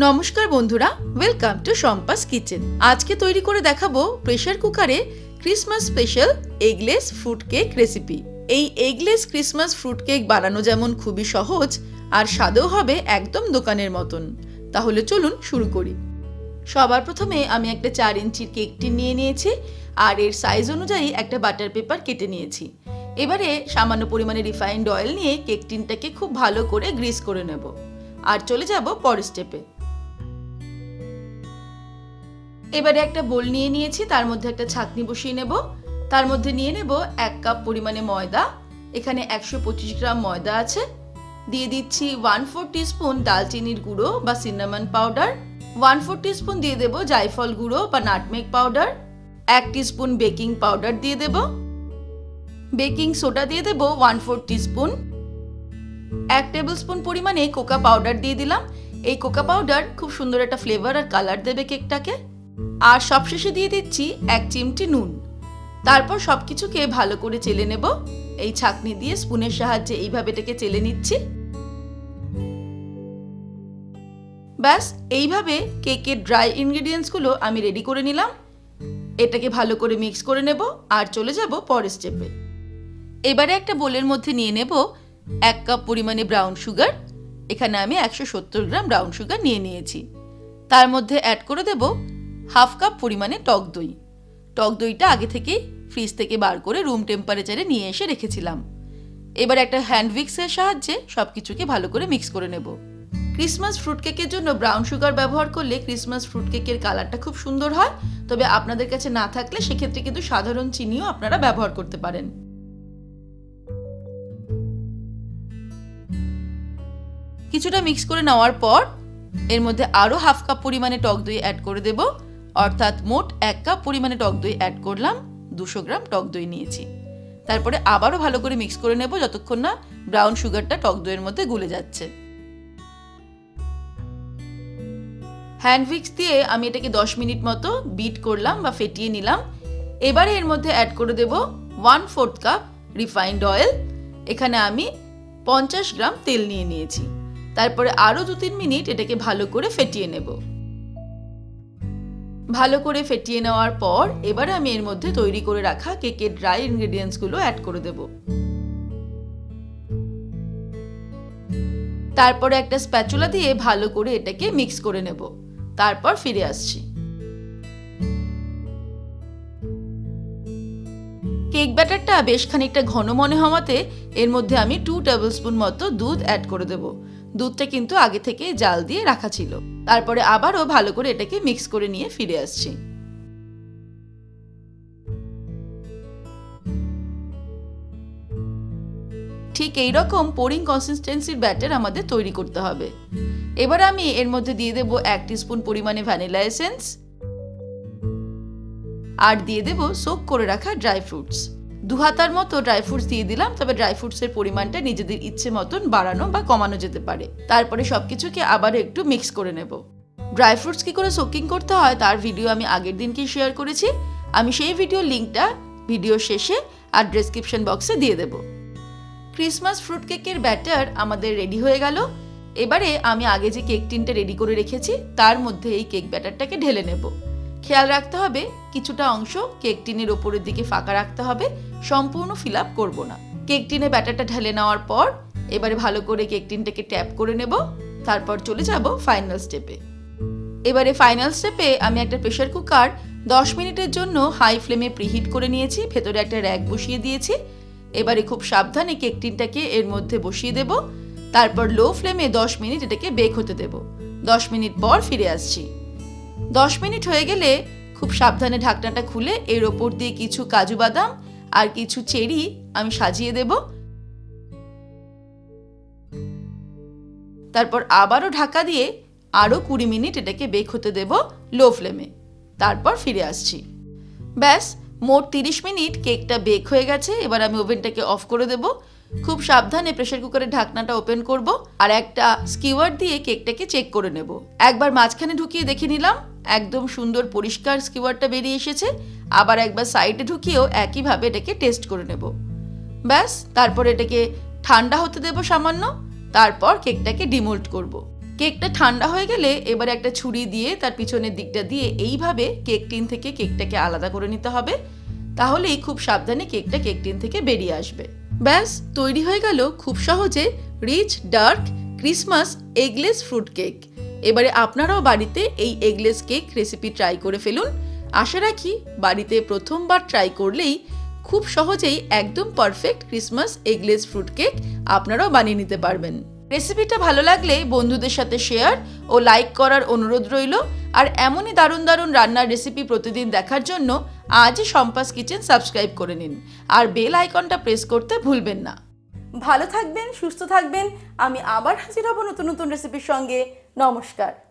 নমস্কার বন্ধুরা, welcome to Shampa's kitchen. আজকে তৈরি করে দেখাবো প্রেসার কুকারে Christmas special eggless fruit cake recipe. এই এগলেস ক্রিসমাস ফ্রুট কেক বানানো যেমন খুবই সহজ, আর স্বাদেও হবে একদম দোকানের মতন। তাহলে চলুন শুরু করি। সবার প্রথমে আমি একটা 4 ইঞ্চির কেক টিন নিয়ে নিয়েছি, আর এর সাইজ অনুযায়ী একটা বাটার পেপার কেটে নিয়েছি। এবারে সামান্য পরিমাণে রিফাইন্ড অয়েল নিয়ে কেক টিনটাকে খুব ভালো করে গ্রিস করে নেব, আর চলে যাব পরের স্টেপে। এবারে একটা বোল নিয়ে নিয়েছি, তার মধ্যে একটা ছাঁকনি বসিয়ে নেব। তার মধ্যে নিয়ে নেব 1 কাপ পরিমাণে ময়দা। এখানে 125 গ্রাম ময়দা আছে। দিয়ে দিচ্ছি 1/4 টিস্পুন দালচিনির গুঁড়ো বা সিনামন পাউডার। 1/4 টিস্পুন দিয়ে দেব জায়ফল গুঁড়ো বা nutmeg powder. 1 teaspoon baking powder দিয়ে দেব। বেকিং সোডা দিয়ে দেব 1/4 টিস্পুন। 1 টেবিলস্পুন পরিমাণে কোকা পাউডার দিয়ে দিলাম। এই কোকা পাউডার খুব সুন্দর একটা ফ্লেভার আর কালার দেবে কেকটাকে। আর সবশেষে দিয়ে দিচ্ছি 1 চিমটি নুন। তারপর সবকিছুকে ভালো করে চেলে নেব। এই ছাঁকনি দিয়ে স্পুনের সাহায্যে এইভাবে এটাকে চেলে নিচ্ছি। ব্যাস, এইভাবে কেকের ড্রাই ইনগ্রেডিয়েন্টসগুলো আমি রেডি করে নিলাম। এটাকে ভালো করে মিক্স করে নেব, আর চলে যাব পরের স্টেপে। এবারে একটা বোলের মধ্যে নিয়ে নেব 1 কাপ পরিমাণে ব্রাউন সুগার। এখানে আমি 170 গ্রাম ব্রাউন সুগার নিয়ে নিয়েছি। তার মধ্যে অ্যাড করে দেব 1/2 কাপ পরিমাণে টক দই। টক দইটা আগে থেকেই ফ্রিজ থেকে বার করে রুম টেম্পারেচারে নিয়ে এসে রেখেছিলাম। এবার একটা হ্যান্ড উইক্সের সাহায্যে সবকিছুকে ভালো করে মিক্স করে নেব। ক্রিসমাস ফ্রুট কেকের জন্য ব্রাউন সুগার ব্যবহার করলে ক্রিসমাস ফ্রুট কেকের কালারটা খুব সুন্দর হয়। তবে আপনাদের কাছে না থাকলে সেক্ষেত্রে কিন্তু সাধারণ চিনিও আপনারা ব্যবহার করতে পারেন। কিছুটা মিক্স করে নেওয়ার পর এর মধ্যে আরও 1/2 কাপ পরিমাণে টক দই অ্যাড করে দেব। অর্থাৎ মোট 1 কাপ পরিমাণে টক দই অ্যাড করলাম। 200 গ্রাম টক দই নিয়েছি। তারপরে আবারও ভালো করে মিক্স করে নেব যতক্ষণ না ব্রাউন সুগারটা টক দইয়ের মধ্যে গুলে যাচ্ছে। হ্যান্ড উইক্স দিয়ে আমি এটাকে 10 মিনিট মতো বিট করলাম বা ফেটিয়ে নিলাম। এবারে এর মধ্যে অ্যাড করে দেব 1/4 কাপ রিফাইন্ড অয়েল। এখানে আমি 50 গ্রাম তেল নিয়ে নিয়েছি। তারপরে আরও 2-3 মিনিট এটাকে ভালো করে ফেটিয়ে নেব। ভালো করে ফেটিয়ে নেওয়ার পর এবারে আমি এর মধ্যে তৈরি করে রাখা কেকের ড্রাই ইনগ্রেডিয়েন্টসগুলো অ্যাড করে দেব। তারপরে একটা স্প্যাচুলা দিয়ে ভালো করে এটাকে মিক্স করে নেব। তারপর ফিরে আসছি। কেক ব্যাটারটা বেশ খানিকটা ঘন মনে হওয়াতে এর মধ্যে আমি 2 টেবিলস্পুন মতো দুধ অ্যাড করে দেব। দুধটা কিন্তু আগে থেকে জাল দিয়ে রাখা ছিল। তারপরে আবারও ভালো করে এটাকে মিক্স করে নিয়ে ফিরে আসছি। ঠিক এই রকম পোরিং কনসিস্টেন্সির ব্যাটার আমাদের তৈরি করতে হবে। এবার আমি এর মধ্যে দিয়ে দেব 1 টিস্পুন পরিমাণে ভ্যানিলা এসেন্স, আর দিয়ে দেব সোক করে রাখা ড্রাই ফ্রুটস। 2 হাতার মতো ড্রাই ফ্রুটস দিয়ে দিলাম। তবে ড্রাই ফ্রুটসের পরিমাণটা নিজেদের ইচ্ছে মতন বাড়ানো বা কমানো যেতে পারে। তারপরে সবকিছুকে আবার একটু মিক্স করে নেব। ড্রাই ফ্রুটস কি করে সোকিং করতে হয় তার ভিডিও আমি আগের দিনকেই শেয়ার করেছি। আমি সেই ভিডিওর লিঙ্কটা ভিডিও শেষে আর ডেসক্রিপশন বক্সে দিয়ে দেব। ক্রিসমাস ফ্রুট কেকের ব্যাটার আমাদের রেডি হয়ে গেল। এবারে আমি আগে যে কেক টিনটা রেডি করে রেখেছি তার মধ্যে এই কেক ব্যাটারটাকে ঢেলে নেব। খেয়াল রাখতে হবে কিছুটা অংশ কেক টিনের ওপরের দিকে ফাঁকা রাখতে হবে, সম্পূর্ণ ফিল আপ করবো না। কেক টিনে ব্যাটারটা ঢেলে নেওয়ার পর এবারে ভালো করে কেক টিনটাকে ট্যাপ করে নেব। তারপর চলে যাব ফাইনাল স্টেপে। এবারে ফাইনাল স্টেপে আমি একটা প্রেসার কুকার 10 মিনিটের জন্য হাই ফ্লেমে প্রিহিট করে নিয়েছি। ভেতরে একটা র্যাক বসিয়ে দিয়েছি। এবারে খুব সাবধানে কেক টিনটাকে এর মধ্যে বসিয়ে দেব। তারপর লো ফ্লেমে 10 মিনিট এটাকে বেক হতে দেব। 10 মিনিট পর ফিরে আসছি। 10 মিনিট হয়ে গেলে খুব সাবধানে ঢাকনাটা খুলে এর ওপর দিয়ে কিছু কাজু বাদাম আর কিছু চেরি আমি সাজিয়ে দেব। তারপর আবারও ঢাকা দিয়ে আরও 20 মিনিট এটাকে বেক হতে দেব লো ফ্লেমে। তারপর ফিরে আসছি। ব্যাস, মোট 30 মিনিট কেকটা বেক হয়ে গেছে। এবার আমি ওভেনটাকে অফ করে দেব। খুব সাবধানে প্রেসার কুকারের ঢাকনাটা ওপেন করব, আর একটা স্কিওয়ার দিয়ে কেকটাকে চেক করে নেব। একবার মাঝখানে ঢুকিয়ে দেখে নিলাম, একদম সুন্দর পরিষ্কার স্কিওয়ারটা বেরিয়ে এসেছে। আবার একবার সাইডে ঢুকিয়েও একইভাবে এটাকে টেস্ট করে নেব। ব্যাস, তারপর এটাকে ঠান্ডা হতে দেব সামান্য। তারপর কেকটাকে ডিমোল্ড করব। কেকটা ঠান্ডা হয়ে গেলে এবার একটা ছুরি দিয়ে তার পিছনের দিকটা দিয়ে এইভাবে কেক টিন থেকে কেকটাকে আলাদা করে নিতে হবে। তাহলেই খুব সাবধানে কেকটা কেক টিন থেকে বেরিয়ে আসবে। ব্যাস তৈরি হয়ে গেল খুব সহজে rich dark Christmas eggless fruit cake. এবারে আপনারাও বাড়িতে এই এগলেস কেক রেসিপি ট্রাই করে ফেলুন। আশা রাখি বাড়িতে প্রথমবার ট্রাই করলেই খুব সহজেই একদম perfect Christmas eggless fruit cake আপনারাও বানিয়ে নিতে পারবেন। রেসিপিটা ভালো লাগলে বন্ধুদের সাথে শেয়ার ও লাইক করার অনুরোধ রইল। আর এমনই দারুণ দারুণ রান্নার রেসিপি প্রতিদিন দেখার জন্য আজই শম্পাস কিচেন সাবস্ক্রাইব করে নিন আর বেল আইকনটা প্রেস করতে ভুলবেন না। ভালো থাকবেন, সুস্থ থাকবেন। আমি আবার হাজির হব নতুন নতুন রেসিপির সঙ্গে। নমস্কার।